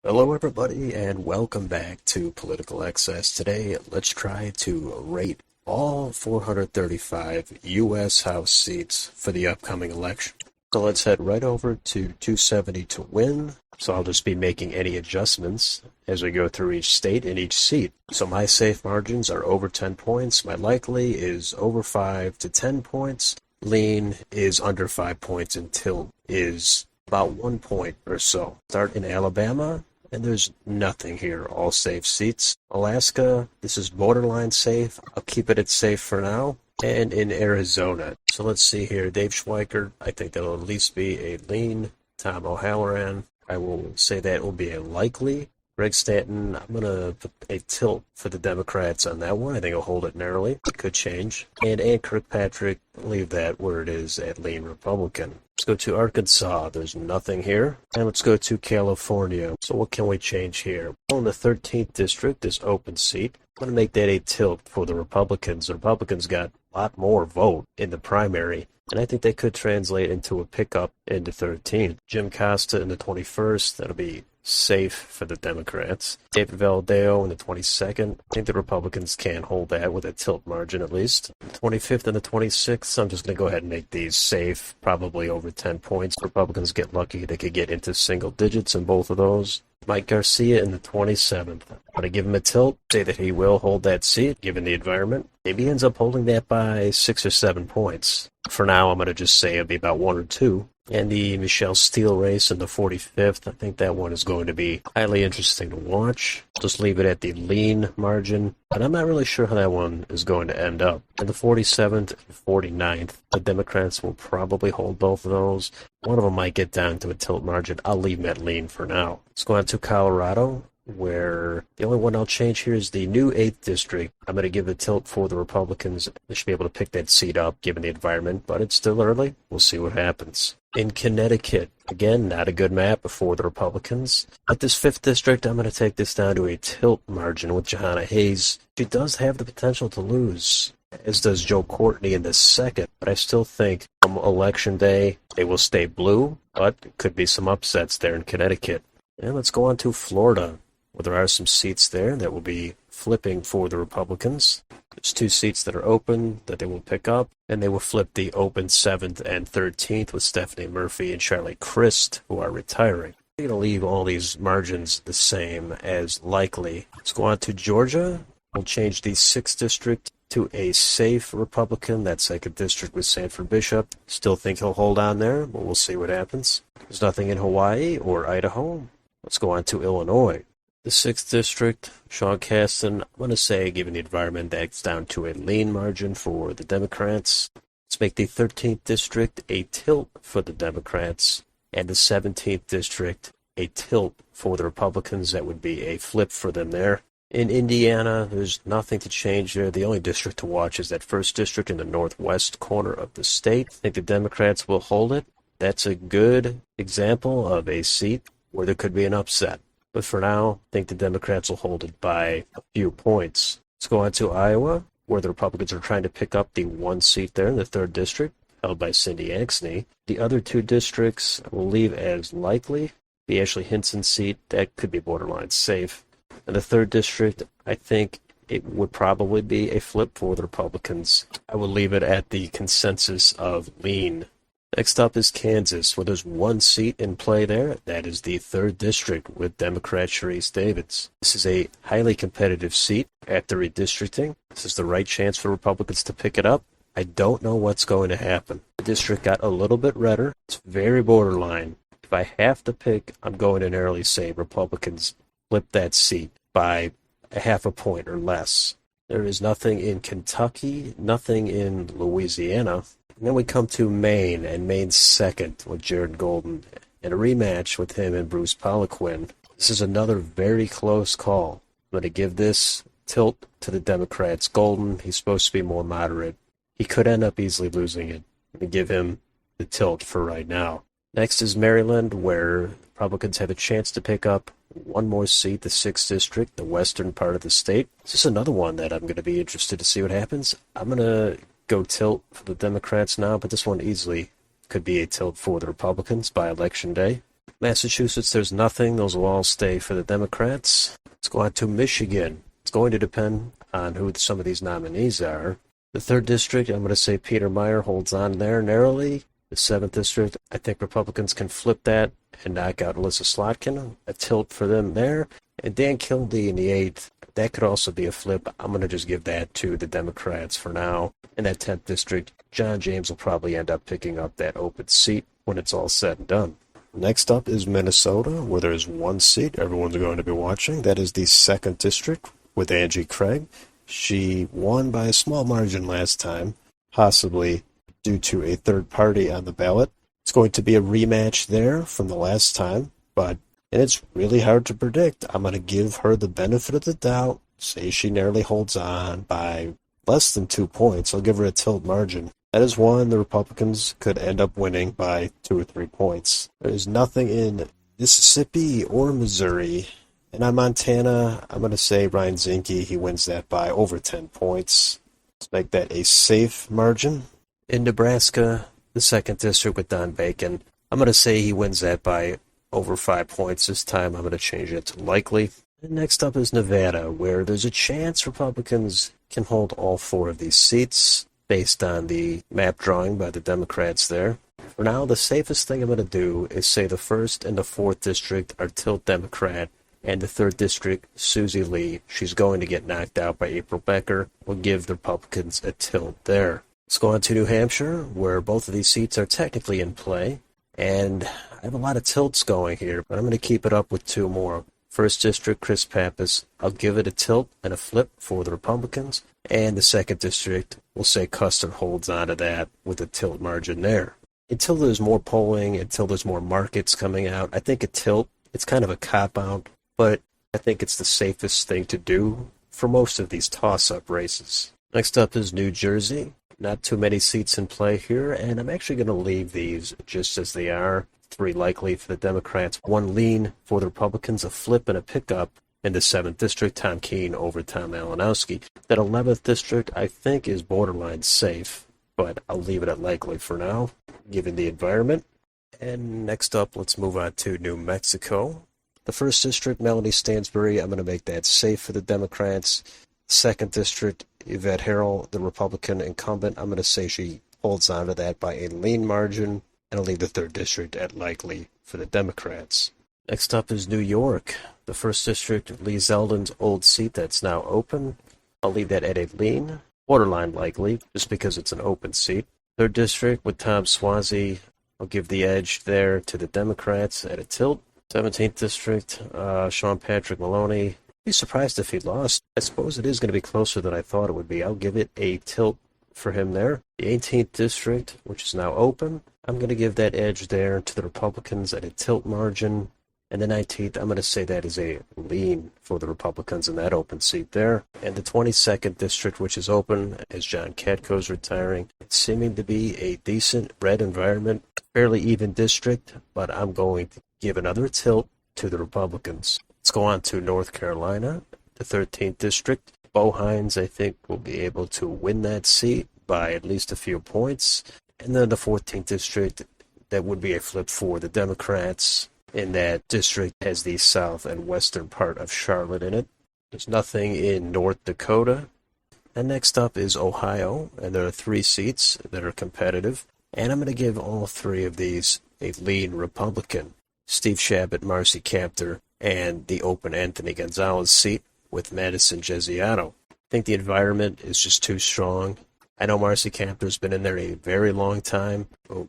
Hello everybody and welcome back to Political Excess. Today let's try to rate all 435 U.S. House seats for the upcoming election. So let's head right over to 270 to win. So I'll just be making any adjustments as we go through each state and each seat. So my safe margins are over 10 points. My likely is over 5 to 10 points. Lean is under 5 points and tilt is about 1 point or so. Start in Alabama, and there's nothing here, all safe seats. Alaska, this is borderline safe. I'll keep it at safe for now. And in Arizona. So let's see here, Dave Schweikert, I think that'll at least be a lean. Tom O'Halloran, I will say that will be a likely. Greg Stanton, I'm going to put a tilt for the Democrats on that one. I think I'll hold it narrowly. It could change. And Ann Kirkpatrick, leave that where it is at lean Republican. Let's go to Arkansas. There's nothing here. And let's go to California. So what can we change here? Well, in the 13th district, this open seat, I'm going to make that a tilt for the Republicans. The Republicans got a lot more vote in the primary, and I think that could translate into a pickup into 13th. Jim Costa in the 21st, that'll be safe for the Democrats. David Valadao in the 22nd. I think the Republicans can hold that with a tilt margin at least. 25th and the 26th, I'm just going to go ahead and make these safe, probably over 10 points. Republicans get lucky, they could get into single digits in both of those. Mike Garcia in the 27th. I'm going to give him a tilt, say that he will hold that seat, given the environment. Maybe he ends up holding that by 6 or 7 points. For now, I'm going to just say it'll be about 1 or 2. And the Michelle Steele race in the 45th, I think that one is going to be highly interesting to watch. Just leave it at the lean margin, but I'm not really sure how that one is going to end up. In the 47th and 49th, the Democrats will probably hold both of those. One of them might get down to a tilt margin. I'll leave them at lean for now. Let's go on to Colorado, where the only one I'll change here is the new 8th district. I'm going to give a tilt for the Republicans. They should be able to pick that seat up given the environment, but it's still early. We'll see what happens. In Connecticut, again, not a good map for the Republicans. At this 5th district, I'm going to take this down to a tilt margin with Johanna Hayes. She does have the potential to lose, as does Joe Courtney in the 2nd, but I still think on Election Day they will stay blue, but it could be some upsets there in Connecticut. And let's go on to Florida, where there are some seats there that will be flipping for the Republicans. There's 2 seats that are open that they will pick up, and they will flip the open 7th and 13th with Stephanie Murphy and Charlie Crist, who are retiring. We're going to leave all these margins the same as likely. Let's go on to Georgia. We'll change the 6th district to a safe Republican. That 2nd district with Sanford Bishop. Still think he'll hold on there, but we'll see what happens. There's nothing in Hawaii or Idaho. Let's go on to Illinois. The 6th district, Sean Casten, I'm going to say, given the environment, that's down to a lean margin for the Democrats. Let's make the 13th district a tilt for the Democrats, and the 17th district a tilt for the Republicans. That would be a flip for them there. In Indiana, there's nothing to change there. The only district to watch is that 1st district in the northwest corner of the state. I think the Democrats will hold it. That's a good example of a seat where there could be an upset. But for now, I think the Democrats will hold it by a few points. Let's go on to Iowa, where the Republicans are trying to pick up the 1 seat there in the 3rd district, held by Cindy Axne. The other 2 districts I will leave as likely. The Ashley Hinson seat, that could be borderline safe. And the 3rd district, I think it would probably be a flip for the Republicans. I will leave it at the consensus of lean. Next up is Kansas, where there's 1 seat in play there. That is the 3rd district with Democrat Sharice Davids. This is a highly competitive seat after redistricting. This is the right chance for Republicans to pick it up. I don't know what's going to happen. The district got a little bit redder. It's very borderline. If I have to pick, I'm going to narrowly say Republicans flip that seat by a half a point or less. There is nothing in Kentucky, nothing in Louisiana. And then we come to Maine, and Maine's 2nd with Jared Golden, and a rematch with him and Bruce Poliquin. This is another very close call. I'm going to give this tilt to the Democrats. Golden, he's supposed to be more moderate. He could end up easily losing it. I'm going to give him the tilt for right now. Next is Maryland, where Republicans have a chance to pick up 1 more seat, the 6th district, the western part of the state. This is another one that I'm going to be interested to see what happens. I'm going to go tilt for the Democrats now, but this one easily could be a tilt for the Republicans by Election Day. Massachusetts, there's nothing. Those will all stay for the Democrats. Let's go on to Michigan. It's going to depend on who some of these nominees are. The 3rd District, I'm going to say Peter Meyer holds on there narrowly. The 7th District, I think Republicans can flip that and knock out Alyssa Slotkin. A tilt for them there. And Dan Kildee in the 8th, that could also be a flip. I'm going to just give that to the Democrats for now. In that 10th District, John James will probably end up picking up that open seat when it's all said and done. Next up is Minnesota, where there's one seat everyone's going to be watching. That is the 2nd District with Angie Craig. She won by a small margin last time, possibly due to a third party on the ballot. It's going to be a rematch there from the last time, and it's really hard to predict. I'm going to give her the benefit of the doubt, say she narrowly holds on by less than 2 points. I'll give her a tilt margin. That is one the Republicans could end up winning by 2 or 3 points. There's nothing in Mississippi or Missouri. And on Montana, I'm going to say Ryan Zinke, he wins that by over 10 points. Let's make that a safe margin. In Nebraska, the 2nd District with Don Bacon, I'm going to say he wins that by over 5 points this time. I'm going to change it to likely. And next up is Nevada, where there's a chance Republicans can hold all 4 of these seats based on the map drawing by the Democrats there. For now, the safest thing I'm going to do is say the 1st and the 4th District are tilt Democrat, and the 3rd District, Susie Lee, she's going to get knocked out by April Becker, will give the Republicans a tilt there. Let's go on to New Hampshire, where both of these seats are technically in play, and I have a lot of tilts going here, but I'm going to keep it up with 2 more. 1st District, Chris Pappas, I'll give it a tilt and a flip for the Republicans, and the 2nd District, we'll say Custer holds on to that with a tilt margin there. Until there's more polling, until there's more markets coming out, I think a tilt, it's kind of a cop-out, but I think it's the safest thing to do for most of these toss-up races. Next up is New Jersey. Not too many seats in play here, and I'm actually going to leave these just as they are. 3 likely for the Democrats, 1 lean for the Republicans, a flip and a pickup. In the 7th District, Tom Keene over Tom Malinowski. That 11th District, I think, is borderline safe, but I'll leave it at likely for now, given the environment. And next up, let's move on to New Mexico. The 1st District, Melanie Stansbury, I'm going to make that safe for the Democrats. 2nd District, Yvette Harrell, the Republican incumbent, I'm going to say she holds on to that by a lean margin, and I'll leave the 3rd District at likely for the Democrats. Next up is New York. The 1st District, Lee Zeldin's old seat that's now open. I'll leave that at a lean, borderline likely, just because it's an open seat. 3rd District with Tom Swazi, I'll give the edge there to the Democrats at a tilt. 17th District, Sean Patrick Maloney. I'd be surprised if he lost. I suppose it is going to be closer than I thought it would be. I'll give it a tilt for him there. The 18th District, which is now open, I'm going to give that edge there to the Republicans at a tilt margin. And the 19th, I'm going to say that is a lean for the Republicans in that open seat there. And the 22nd District, which is open, as John Katko's retiring, it's seeming to be a decent red environment, fairly even district, but I'm going to give another tilt to the Republicans. Let's go on to North Carolina, the 13th District. Bo Hines, I think, will be able to win that seat by at least a few points. And then the 14th District, that would be a flip for the Democrats. In that district has the south and western part of Charlotte in it. There's nothing in North Dakota. And next up is Ohio, and there are 3 seats that are competitive. And I'm going to give all 3 of these a lean Republican. Steve Shabbat, Marcy Kaptur, and the open Anthony Gonzalez seat with Madison Gesiano. I think the environment is just too strong. I know Marcy Kaptur's been in there a very long time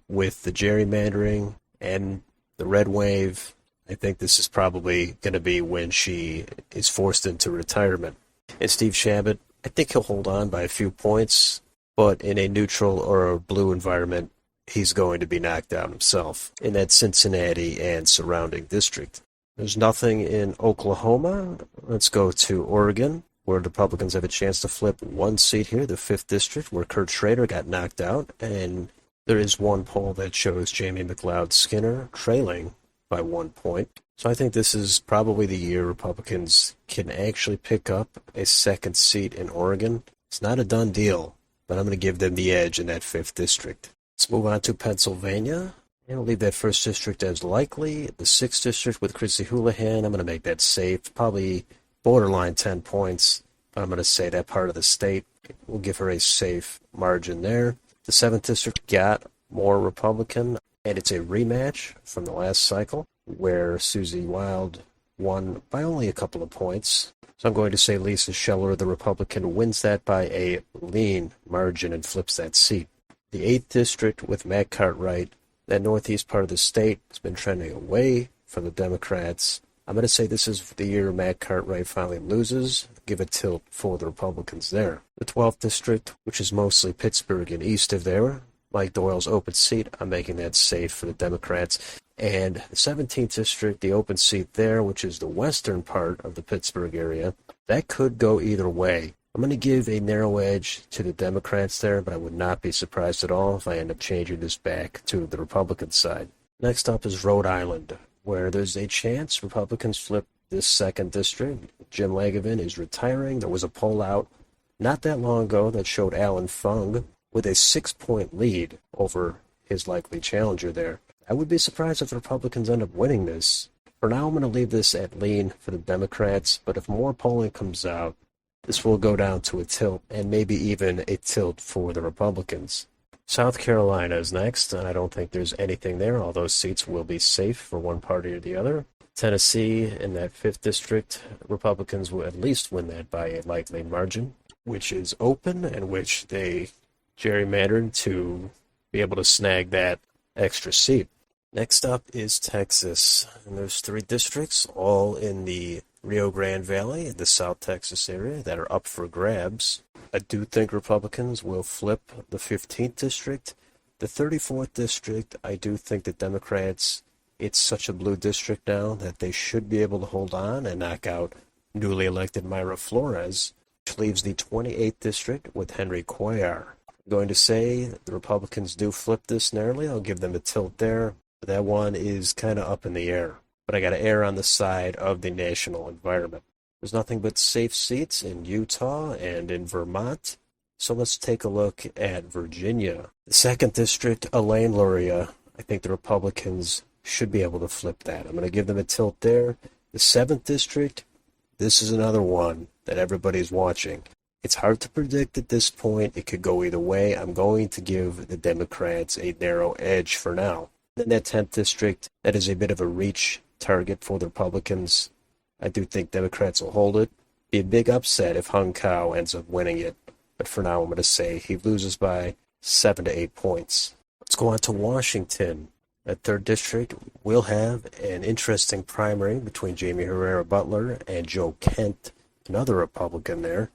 with the gerrymandering and the red wave. I think this is probably going to be when she is forced into retirement. And Steve Shabbat, I think he'll hold on by a few points, but in a neutral or a blue environment, he's going to be knocked out himself in that Cincinnati and surrounding district. There's nothing in Oklahoma. Let's go to Oregon, where the Republicans have a chance to flip 1 seat here, the 5th District, where Kurt Schrader got knocked out, and there is 1 poll that shows Jamie McLeod Skinner trailing by 1 point. So I think this is probably the year Republicans can actually pick up a 2nd seat in Oregon. It's not a done deal, but I'm going to give them the edge in that 5th District. Let's move on to Pennsylvania. And we'll leave that first district as likely. The 6th district with Chrissy Houlihan, I'm going to make that safe. Probably borderline 10 points. But I'm going to say that part of the state will give her a safe margin there. The 7th district got more Republican, and it's a rematch from the last cycle where Susie Wild won by only a couple of points. So I'm going to say Lisa Scheller, the Republican, wins that by a lean margin and flips that seat. The 8th district with Matt Cartwright, that northeast part of the state, has been trending away from the Democrats. I'm going to say this is the year Matt Cartwright finally loses. Give a tilt for the Republicans there. The 12th district, which is mostly Pittsburgh and east of there, Mike Doyle's open seat, I'm making that safe for the Democrats. And the 17th district, the open seat there, which is the western part of the Pittsburgh area, that could go either way. I'm going to give a narrow edge to the Democrats there, but I would not be surprised at all if I end up changing this back to the Republican side. Next up is Rhode Island, where there's a chance Republicans flip this 2nd district. Jim Langevin is retiring. There was a poll out not that long ago that showed Alan Fung with a 6-point lead over his likely challenger there. I would be surprised if the Republicans end up winning this. For now, I'm going to leave this at lean for the Democrats, but if more polling comes out, this will go down to a tilt, and maybe even a tilt for the Republicans. South Carolina is next, and I don't think there's anything there. All those seats will be safe for one party or the other. Tennessee, in that 5th district, Republicans will at least win that by a likely margin, which is open and which they gerrymandered to be able to snag that extra seat. Next up is Texas, and there's 3 districts, all in the Rio Grande Valley, the South Texas area, that are up for grabs. I do think Republicans will flip the 15th district. The 34th district, I do think the Democrats, it's such a blue district now that they should be able to hold on and knock out newly elected Myra Flores, which leaves the 28th district with Henry Cuellar. I'm going to say the Republicans do flip this narrowly. I'll give them a tilt there. But that one is kind of up in the air. But I got to err on the side of the national environment. There's nothing but safe seats in Utah and in Vermont. So let's take a look at Virginia. The 2nd district, Elaine Luria. I think the Republicans should be able to flip that. I'm going to give them a tilt there. The 7th district, this is another one that everybody's watching. It's hard to predict at this point. It could go either way. I'm going to give the Democrats a narrow edge for now. Then that 10th district, that is a bit of a reach target for the Republicans. I do think Democrats will hold it. Be a big upset if Hung Kao ends up winning it. But for now, I'm going to say he loses by 7 to 8 points. Let's go on to Washington. That 3rd district will have an interesting primary between Jamie Herrera Butler and Joe Kent, another Republican there.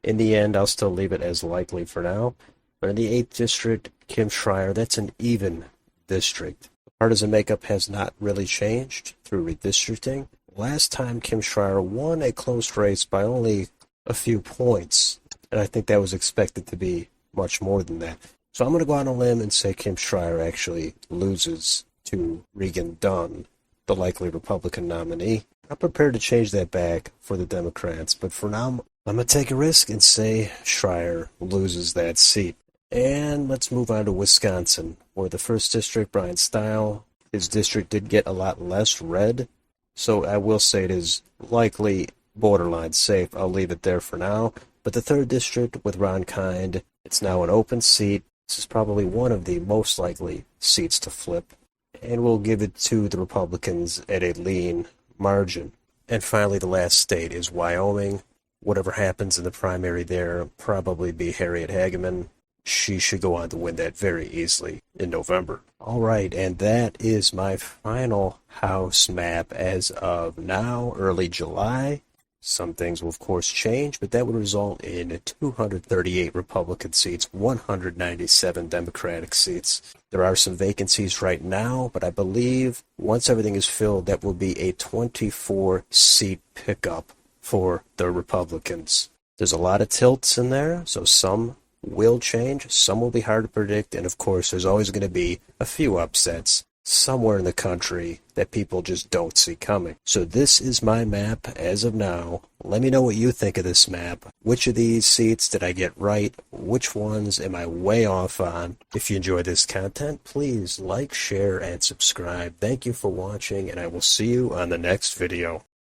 In the end, I'll still leave it as likely for now. But in the 8th district, Kim Schreier, that's an even district. The partisan makeup has not really changed through redistricting. Last time Kim Schreier won a close race by only a few points, and I think that was expected to be much more than that. So I'm going to go on a limb and say Kim Schreier actually loses to Regan Dunn, the likely Republican nominee. I'm prepared to change that back for the Democrats, but for now, I'm going to take a risk and say Schreier loses that seat. And let's move on to Wisconsin, where the 1st district, Brian Stile, his district did get a lot less red, so I will say it is likely borderline safe. I'll leave it there for now. But the 3rd district with Ron Kind, it's now an open seat. This is probably one of the most likely seats to flip, and we'll give it to the Republicans at a lean margin. And finally, the last state is Wyoming. Whatever happens in the primary there will probably be Harriet Hageman. She should go on to win that very easily in November. All right, and that is my final House map as of now, early July. Some things will, of course, change, but that would result in 238 Republican seats, 197 Democratic seats. There are some vacancies right now, but I believe once everything is filled, that will be a 24-seat pickup for the Republicans. There's a lot of tilts in there, so some will change, some will be hard to predict, and of course there's always going to be a few upsets. somewhere in the country that people just don't see coming. So this is my map as of now. Let me know what you think of this map. Which of these seats did I get right? Which ones am I way off on? If you enjoy this content, please like, share, and subscribe. Thank you for watching, and I will see you on the next video.